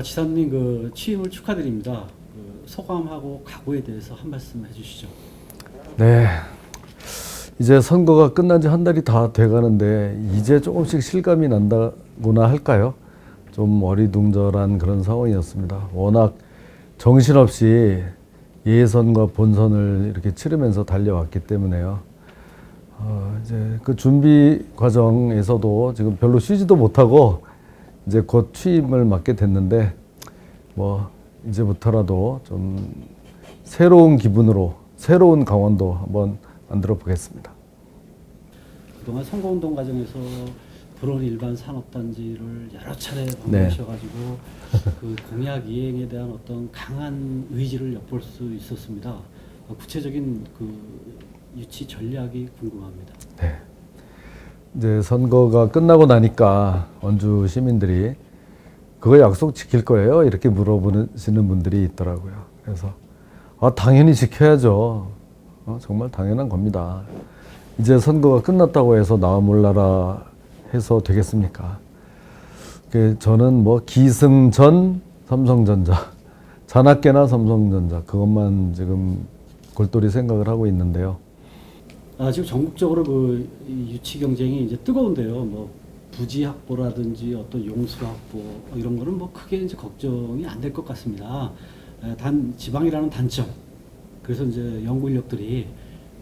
지사님 그 취임을 축하드립니다. 그 소감하고 각오에 대해서 한 말씀 해주시죠. 네. 이제 선거가 끝난 지 한 달이 다 돼가는데 이제 조금씩 실감이 난다고나 할까요? 좀 어리둥절한 그런 상황이었습니다. 워낙 정신없이 예선과 본선을 이렇게 치르면서 달려왔기 때문에요. 이제 그 준비 과정에서도 지금 별로 쉬지도 못하고 이제 곧 취임을 맡게 됐는데 뭐 이제부터라도 좀 새로운 기분으로 새로운 강원도 한번 만들어 보겠습니다. 그동안 선거운동 과정에서 불원 일반 산업단지를 여러 차례 방문하셔가지고 그 공약 이행에 대한 어떤 강한 의지를 엿볼 수 있었습니다. 구체적인 그 유치 전략이 궁금합니다. 네. 이제 선거가 끝나고 나니까 원주 시민들이 그거 약속 지킬 거예요? 이렇게 물어보시는 분들이 있더라고요. 그래서 당연히 지켜야죠. 정말 당연한 겁니다. 이제 선거가 끝났다고 해서 나 몰라라 해서 되겠습니까? 저는 뭐 기승전 삼성전자, 자나깨나 삼성전자 그것만 지금 골똘히 생각을 하고 있는데요. 지금 전국적으로 그 유치 경쟁이 이제 뜨거운데요. 뭐 부지 확보라든지 어떤 용수 확보 이런 거는 뭐 크게 이제 걱정이 안 될 것 같습니다. 단 지방이라는 단점. 그래서 이제 연구 인력들이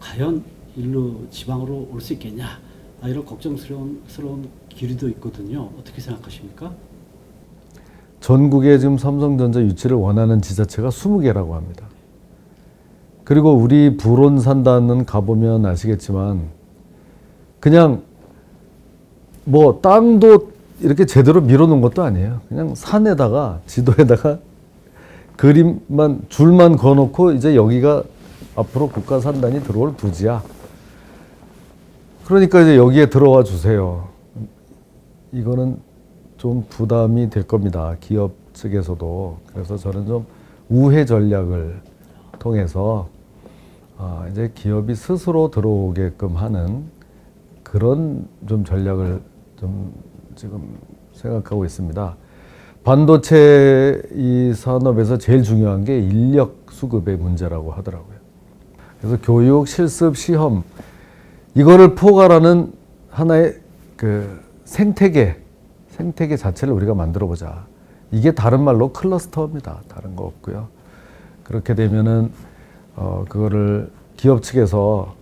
과연 일로 지방으로 올 수 있겠냐 이런 걱정스러운 길이도 있거든요. 어떻게 생각하십니까? 전국에 지금 삼성전자 유치를 원하는 지자체가 20개라고 합니다. 그리고 우리 불온 산단은 가보면 아시겠지만 그냥 뭐 땅도 이렇게 제대로 밀어놓은 것도 아니에요. 그냥 산에다가 지도에다가 그림만 줄만 그어놓고 이제 여기가 앞으로 국가 산단이 들어올 부지야. 그러니까 이제 여기에 들어와 주세요. 이거는 좀 부담이 될 겁니다. 기업 측에서도. 그래서 저는 좀 우회 전략을 통해서 이제 기업이 스스로 들어오게끔 하는 그런 좀 전략을 좀 지금 생각하고 있습니다. 반도체 이 산업에서 제일 중요한 게 인력 수급의 문제라고 하더라고요. 그래서 교육, 실습, 시험 이거를 포괄하는 하나의 그 생태계 자체를 우리가 만들어 보자. 이게 다른 말로 클러스터입니다. 다른 거 없고요. 그렇게 되면은 그거를 기업 측에서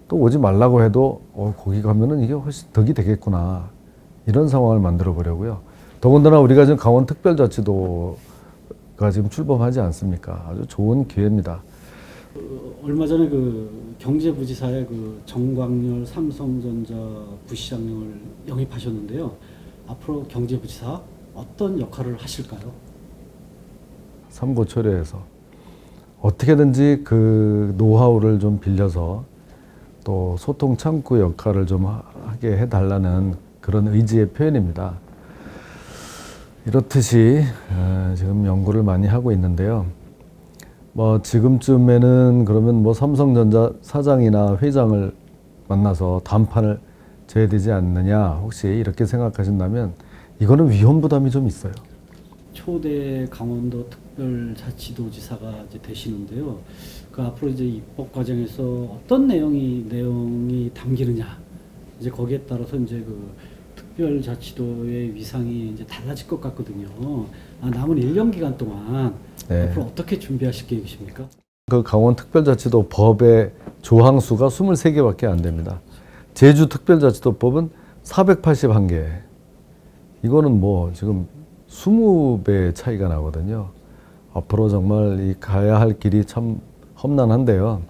또 오지 말라고 해도 거기 가면은 이게 훨씬 덕이 되겠구나. 이런 상황을 만들어 보려고요. 더군다나 우리가 지금 강원특별자치도가 지금 출범하지 않습니까? 아주 좋은 기회입니다. 얼마 전에 그 경제부지사의 그 정광열 삼성전자 부시장님을 영입하셨는데요. 앞으로 경제부지사 어떤 역할을 하실까요? 삼고초려해서 어떻게든지 그 노하우를 좀 빌려서 또 소통 창구 역할을 좀 하게 해달라는 그런 의지의 표현입니다. 이렇듯이 지금 연구를 많이 하고 있는데요. 뭐 지금쯤에는 그러면 뭐 삼성전자 사장이나 회장을 만나서談판을 줘야 되지 않느냐 혹시 이렇게 생각하신다면 이거는 위험 부담이 좀 있어요. 초대 강원도 특별자치도지사가 이제 되시는데요. 그 앞으로 이제 입법 과정에서 어떤 내용이 담기느냐 이제 거기에 따라서 이제 그 특별자치도의 위상이 이제 달라질 것 같거든요. 남은 1년 기간 동안 앞으로 어떻게 준비하실 계획이십니까? 그 강원특별자치도 법의 조항수가 23개밖에 안 됩니다. 제주특별자치도법은 481개. 이거는 뭐 지금 20배 차이가 나거든요. 앞으로 정말 이 가야 할 길이 참 험난한데요.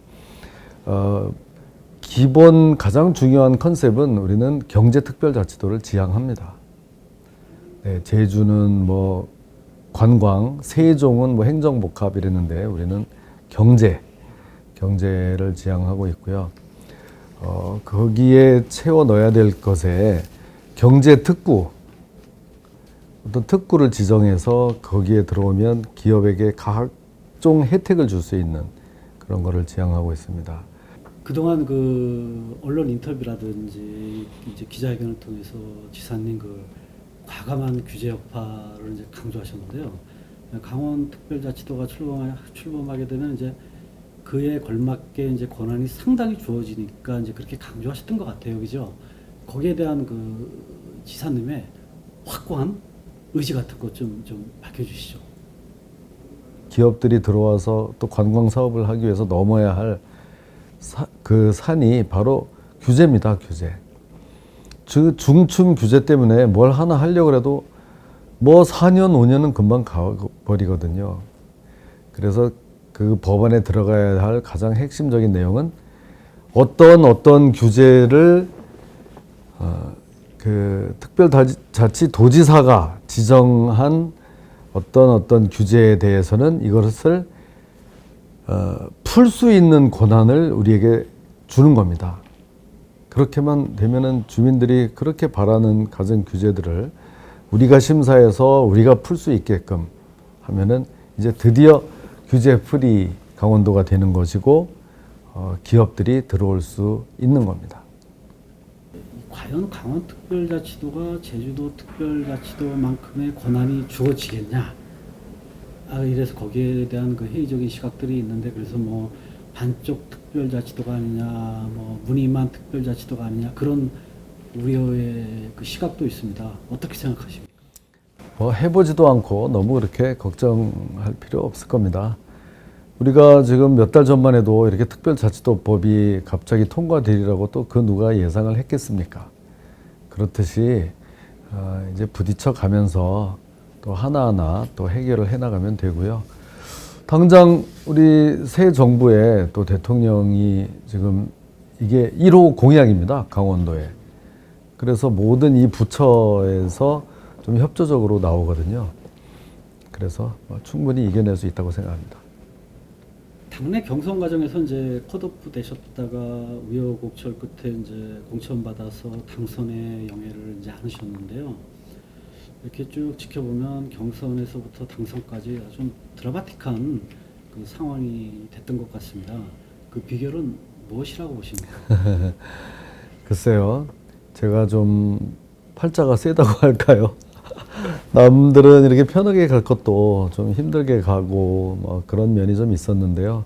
기본 가장 중요한 컨셉은 우리는 경제특별자치도를 지향합니다. 네, 제주는 뭐 관광, 세종은 뭐 행정복합 이랬는데 우리는 경제를 지향하고 있고요. 거기에 채워 넣어야 될 것에 경제특구, 어떤 특구를 지정해서 거기에 들어오면 기업에게 각종 혜택을 줄 수 있는 그런 거를 지향하고 있습니다. 그동안 그 언론 인터뷰라든지 이제 기자회견을 통해서 지사님 그 과감한 규제 여파를 이제 강조하셨는데요. 강원특별자치도가 출범하게 되면 이제 그에 걸맞게 이제 권한이 상당히 주어지니까 이제 그렇게 강조하셨던 것 같아요, 그죠? 거기에 대한 그 지사님의 확고한 의지 같은 것 좀 밝혀주시죠. 기업들이 들어와서 또 관광 사업을 하기 위해서 넘어야 할 그 산이 바로 규제입니다, 규제. 중춤 규제 때문에 뭘 하나 하려고 해도 뭐 4년, 5년은 금방 가버리거든요. 그래서 그 법안에 들어가야 할 가장 핵심적인 내용은 어떤 규제를 그 특별자치도지사가 지정한 어떤 규제에 대해서는 이것을 풀 수 있는 권한을 우리에게 주는 겁니다. 그렇게만 되면은 주민들이 그렇게 바라는 가정 규제들을 우리가 심사해서 우리가 풀 수 있게끔 하면은 이제 드디어 규제 프리 강원도가 되는 것이고 기업들이 들어올 수 있는 겁니다. 과연 강원특별자치도가 제주도특별자치도만큼의 권한이 주어지겠냐? 이래서 거기에 대한 그 회의적인 시각들이 있는데, 그래서 뭐 반쪽 특별자치도가 아니냐, 뭐 무늬만 특별자치도가 아니냐, 그런 우려의 그 시각도 있습니다. 어떻게 생각하십니까? 뭐 해보지도 않고 너무 그렇게 걱정할 필요 없을 겁니다. 우리가 지금 몇 달 전만 해도 이렇게 특별자치도법이 갑자기 통과되리라고 또 그 누가 예상을 했겠습니까? 그렇듯이 이제 부딪혀 가면서 또 하나하나 또 해결을 해나가면 되고요. 당장 우리 새 정부의 또 대통령이 지금 이게 1호 공약입니다, 강원도에. 그래서 모든 이 부처에서 좀 협조적으로 나오거든요. 그래서 충분히 이겨낼 수 있다고 생각합니다. 당내 경선 과정에서 이제 컷오프 되셨다가 우여곡절 끝에 이제 공천받아서 당선의 영예를 이제 안으셨는데요. 이렇게 쭉 지켜보면 경선에서부터 당선까지 아주 드라마틱한 그 상황이 됐던 것 같습니다. 그 비결은 무엇이라고 보십니까? 글쎄요, 제가 좀 팔자가 세다고 할까요? 남들은 이렇게 편하게 갈 것도 좀 힘들게 가고 뭐 그런 면이 좀 있었는데요.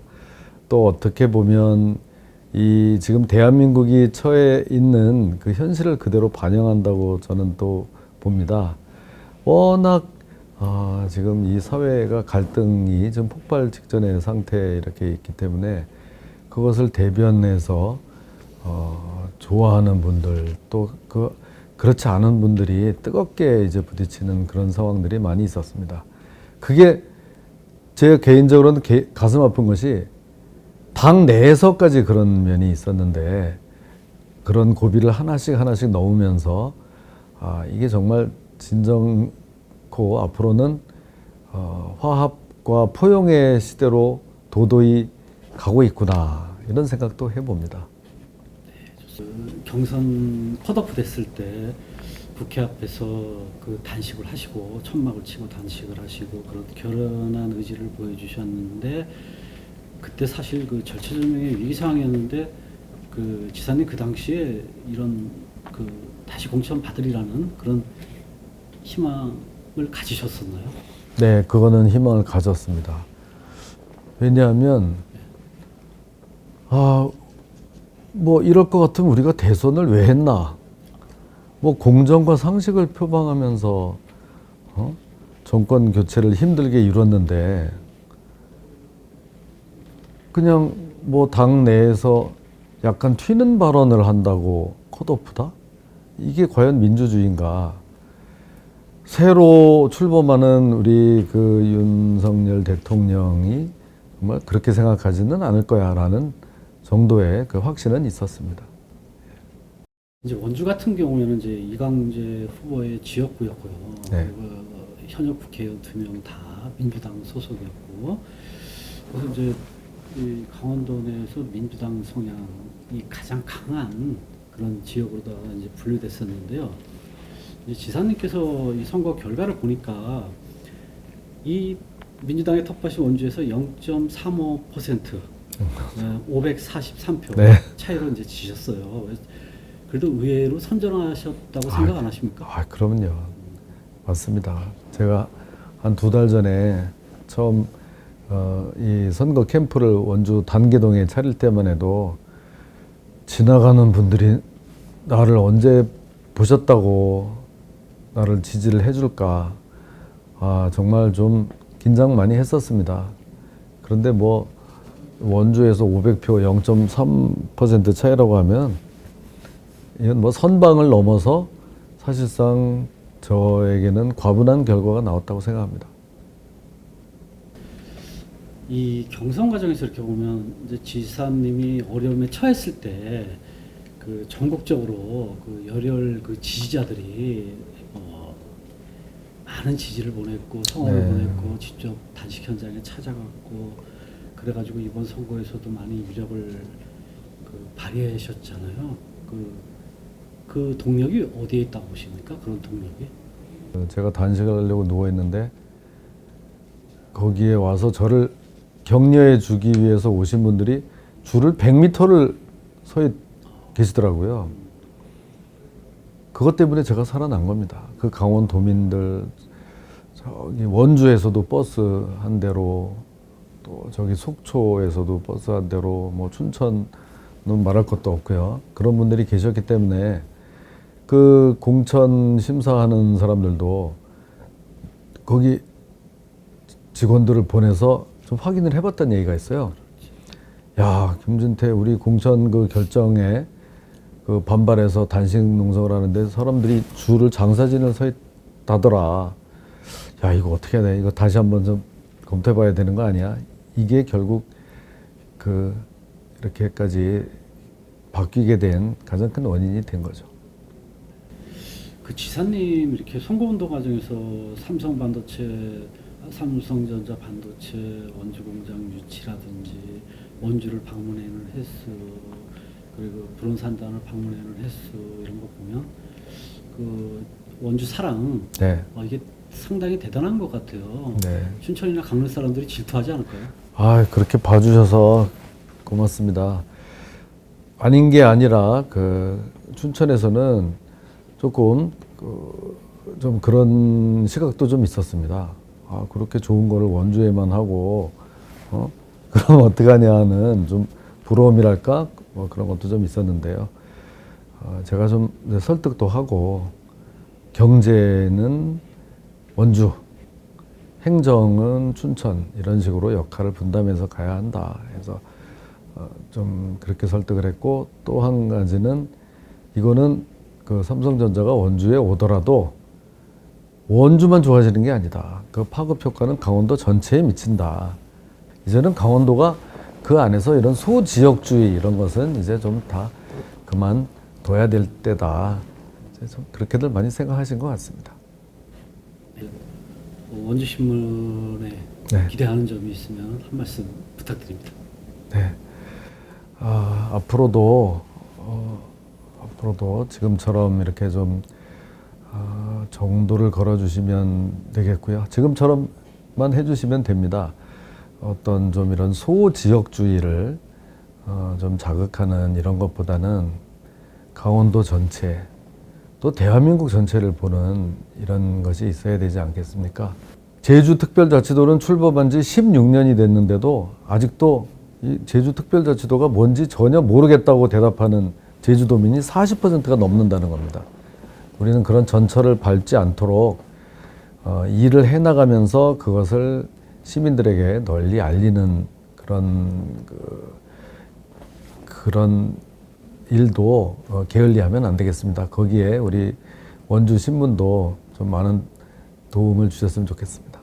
또 어떻게 보면 이 지금 대한민국이 처해 있는 그 현실을 그대로 반영한다고 저는 또 봅니다. 워낙 지금 이 사회가 갈등이 좀 폭발 직전의 상태에 이렇게 있기 때문에 그것을 대변해서 좋아하는 분들 또 그렇지 않은 분들이 뜨겁게 이제 부딪히는 그런 상황들이 많이 있었습니다. 그게 제 개인적으로는 가슴 아픈 것이 당 내에서까지 그런 면이 있었는데 그런 고비를 하나씩 넘으면서 이게 정말 진정코 앞으로는 화합과 포용의 시대로 도도히 가고 있구나 이런 생각도 해봅니다. 경선 컷오프 됐을 때 국회 앞에서 그 단식을 하시고 천막을 치고 단식을 하시고 그런 결연한 의지를 보여주셨는데 그때 사실 그 절체절명의 위기 상황이었는데 그 지사님 그 당시에 이런 그 다시 공천 받으리라는 그런 희망을 가지셨었나요? 네, 그거는 희망을 가졌습니다. 왜냐하면 뭐 이럴 것 같으면 우리가 대선을 왜 했나? 뭐 공정과 상식을 표방하면서 정권 교체를 힘들게 이뤘는데 그냥 뭐 당 내에서 약간 튀는 발언을 한다고 컷오프다? 이게 과연 민주주의인가? 새로 출범하는 우리 그 윤석열 대통령이 정말 그렇게 생각하지는 않을 거야라는 정도의 그 확신은 있었습니다. 이제 원주 같은 경우에는 이제 이광재 후보의 지역구였고요. 네. 그리고 현역 국회의원 2명 다 민주당 소속이었고, 그래서 이제 이 강원도 내에서 민주당 성향이 가장 강한 그런 지역으로다가 이제 분류됐었는데요. 이제 지사님께서 이 선거 결과를 보니까 이 민주당의 텃밭이 원주에서 0.35%, 543표 네. 차이로 이제 지셨어요. 그래도 의외로 선전하셨다고 생각 안 하십니까? 그럼요. 맞습니다. 제가 한 2달 전에 처음 이 선거 캠프를 원주 단계동에 차릴 때만 해도 지나가는 분들이 나를 언제 보셨다고 나를 지지를 해줄까. 정말 좀 긴장 많이 했었습니다. 그런데 뭐 원주에서 500표 0.3% 차이라고 하면 이건 뭐 선방을 넘어서 사실상 저에게는 과분한 결과가 나왔다고 생각합니다. 이 경선 과정에서 이렇게 보면 이제 지사님이 어려움에 처했을 때 그 전국적으로 그 열혈 그 지지자들이 많은 지지를 보냈고 성원을 네. 보냈고 직접 단식 현장에 찾아갔고 그래가지고 이번 선거에서도 많이 위력을 그 발휘하셨잖아요. 그 동력이 어디에 있다고 보십니까? 그런 동력이? 제가 단식을 하려고 누워 있는데 거기에 와서 저를 격려해 주기 위해서 오신 분들이 줄을 100m를 서 계시더라고요. 그것 때문에 제가 살아난 겁니다. 그 강원도민들, 저기 원주에서도 버스 한 대로, 또 저기 속초에서도 버스 한 대로, 뭐 춘천은 말할 것도 없고요. 그런 분들이 계셨기 때문에 그 공천 심사하는 사람들도 거기 직원들을 보내서 좀 확인을 해봤다는 얘기가 있어요. 야, 김진태 우리 공천 그 결정에 그 반발해서 단식 농성을 하는데 사람들이 줄을 장사진을 서 있다더라. 야, 이거 어떻게 해야 돼? 이거 다시 한번 좀 검토해봐야 되는 거 아니야? 이게 결국 그 이렇게까지 바뀌게 된 가장 큰 원인이 된 거죠. 그 지사님 이렇게 선거운동 과정에서 삼성전자 반도체 원주공장 유치라든지 원주를 방문하는 횟수 그리고 불온산단을 방문하는 횟수 이런 거 보면 그 원주 사랑 네. 이게 상당히 대단한 것 같아요. 네. 춘천이나 강릉 사람들이 질투하지 않을까요? 그렇게 봐주셔서 고맙습니다. 아닌 게 아니라 그 춘천에서는 조금 좀 그런 시각도 좀 있었습니다. 그렇게 좋은 거를 원주에만 하고 그럼 어떡하냐 하는 좀 부러움이랄까 뭐 그런 것도 좀 있었는데요. 제가 좀 설득도 하고 경제는 원주, 행정은 춘천 이런 식으로 역할을 분담해서 가야 한다 해서 좀 그렇게 설득을 했고 또 한 가지는 이거는 그 삼성전자가 원주에 오더라도 원주만 좋아지는 게 아니다. 그 파급 효과는 강원도 전체에 미친다. 이제는 강원도가 그 안에서 이런 소지역주의 이런 것은 이제 좀 다 그만둬야 될 때다. 이제 좀 그렇게들 많이 생각하신 것 같습니다. 원주신문에 네. 기대하는 점이 있으면 한 말씀 부탁드립니다. 네. 앞으로도 지금처럼 이렇게 좀 정도를 걸어주시면 되겠고요. 지금처럼만 해주시면 됩니다. 어떤 좀 이런 소지역주의를 좀 자극하는 이런 것보다는 강원도 전체 또 대한민국 전체를 보는 이런 것이 있어야 되지 않겠습니까? 제주특별자치도는 출범한 지 16년이 됐는데도 아직도 이 제주특별자치도가 뭔지 전혀 모르겠다고 대답하는 제주도민이 40%가 넘는다는 겁니다. 우리는 그런 전철을 밟지 않도록 일을 해나가면서 그것을 시민들에게 널리 알리는 그런 일도 게을리하면 안 되겠습니다. 거기에 우리 원주 신문도 좀 많은 도움을 주셨으면 좋겠습니다.